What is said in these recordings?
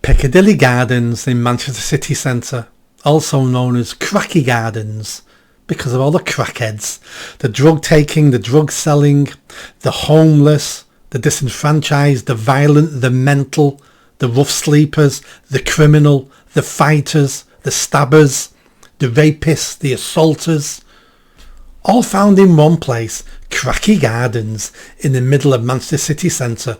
Piccadilly Gardens in Manchester city centre, also known as Cracky Gardens, because of all the crackheads, the drug taking, the drug selling, the homeless, the disenfranchised, the violent, the mental, the rough sleepers, the criminal, the fighters, the stabbers, the rapists, the assaulters, all found in one place, Cracky Gardens in the middle of Manchester city centre,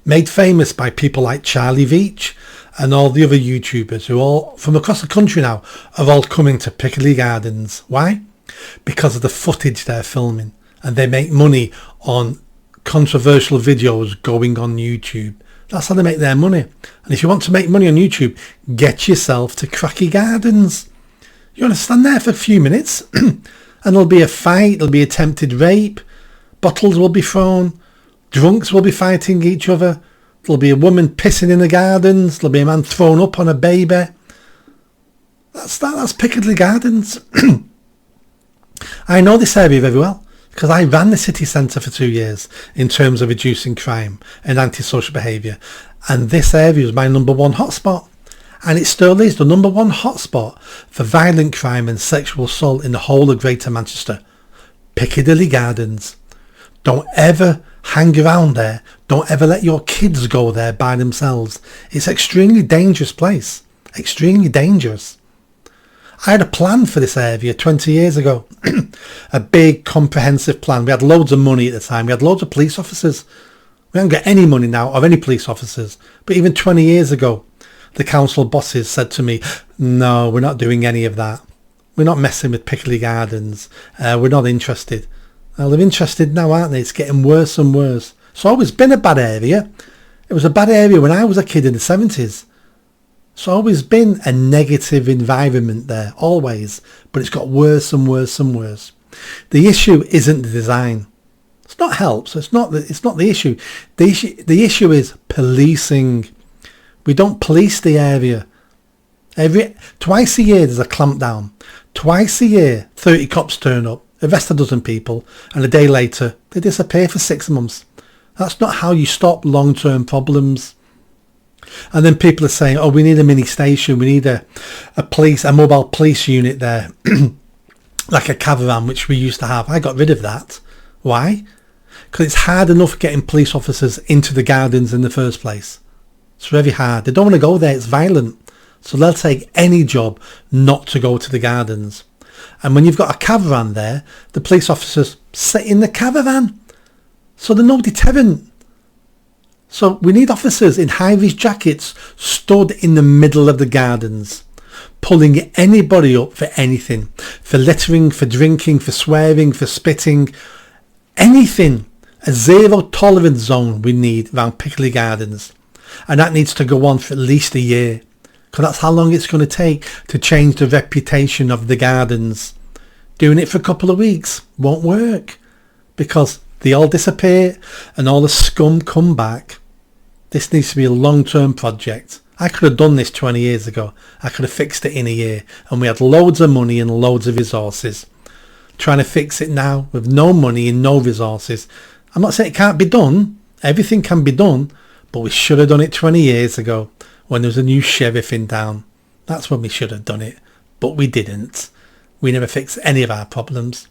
made famous by people like Charlie Veach and all the other YouTubers who all from across the country now are all coming to Piccadilly Gardens. Why? Because of the footage they're filming, and they make money on controversial videos going on YouTube. That's how they make their money. And if you want to make money on YouTube, get yourself to Cracky Gardens. You want to stand there for a few minutes and there'll be a fight, there'll be attempted rape, bottles will be thrown, drunks will be fighting each other, there'll be a woman pissing in the gardens, there'll be a man thrown up on a baby. That's Piccadilly Gardens. I know this area very well because I ran the city centre for 2 years in terms of reducing crime and antisocial behaviour, and this area is my number one hotspot, and it still is the number one hotspot for violent crime and sexual assault in the whole of Greater Manchester. Piccadilly Gardens. Don't ever hang around there. Don't ever let your kids go there by themselves. It's an extremely dangerous place. Extremely dangerous. I had a plan for this area 20 years ago. A big comprehensive plan. We had loads of money at the time. We had loads of police officers. We don't get any money now or any police officers. But even 20 years ago, the council bosses said to me, no, we're not doing any of that. We're not messing with Piccadilly Gardens. We're not interested. Well, they're interested now, aren't they? It's getting worse and worse. It's always been a bad area. It was a bad area when I was a kid in the 70s. It's always been a negative environment there, always. But it's got worse and worse and worse. The issue isn't the design. It's not helps. It's not the issue. The issue is policing. We don't police the area. Twice a year there's a clampdown. Twice a year 30 cops turn up, arrest a dozen people, and a day later they disappear for 6 months. That's not how you stop long-term problems. And then people are saying, oh, we need a mini station, we need a mobile police unit there, like a caravan, which we used to have. I got rid of that. Why? Because it's hard enough getting police officers into the gardens in the first place. It's very hard. They don't want to go there. It's violent. So they'll take any job not to go to the gardens. And when you've got a caravan there, the police officers sit in the caravan. So they're no deterrent. So we need officers in high-vis jackets stood in the middle of the gardens, pulling anybody up for anything. For littering, for drinking, for swearing, for spitting. Anything. A zero tolerance zone we need around Piccadilly Gardens. And that needs to go on for at least a year. Because that's how long it's going to take to change the reputation of the gardens. Doing it for a couple of weeks won't work. Because they all disappear and all the scum come back. This needs to be a long-term project. I could have done this 20 years ago. I could have fixed it in a year. And we had loads of money and loads of resources. Trying to fix it now with no money and no resources. I'm not saying it can't be done. Everything can be done. But we should have done it 20 years ago when there was a new sheriff in town. That's when we should have done it. But we didn't. We never fixed any of our problems.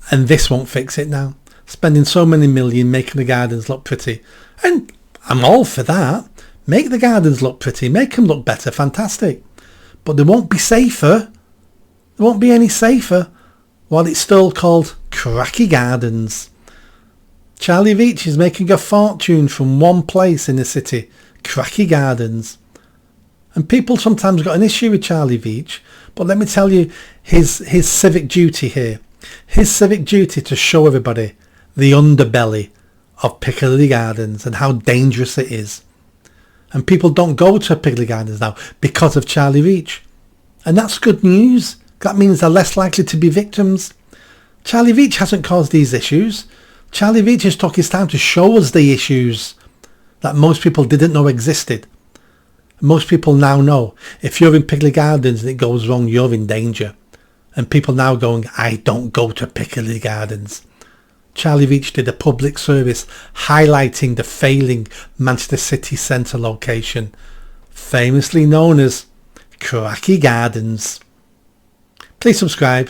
And this won't fix it now. Spending so many million making the gardens look pretty. And I'm all for that. Make the gardens look pretty. Make them look better. Fantastic. But they won't be safer. They won't be any safer while it's still called Cracky Gardens. Charlie Veach is making a fortune from one place in the city, Cracky Gardens. And people sometimes got an issue with Charlie Veach, but let me tell you his civic duty here. His civic duty to show everybody the underbelly of Piccadilly Gardens and how dangerous it is. And people don't go to Piccadilly Gardens now because of Charlie Veach. And that's good news. That means they're less likely to be victims. Charlie Veach hasn't caused these issues. Charlie Veach has took his time to show us the issues that most people didn't know existed. Most people now know if you're in Piccadilly Gardens and it goes wrong, you're in danger. And people now going, I don't go to Piccadilly Gardens. Charlie Veach did a public service highlighting the failing Manchester city centre location famously known as Cracky Gardens. Please subscribe,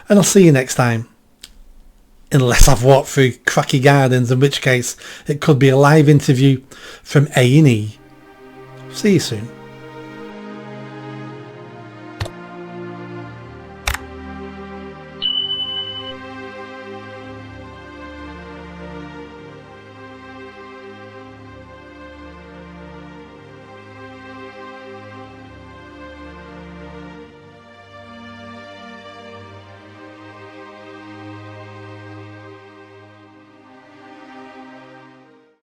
and I'll see you next time. Unless I've walked through Cracky Gardens, in which case it could be a live interview from A&E. See you soon.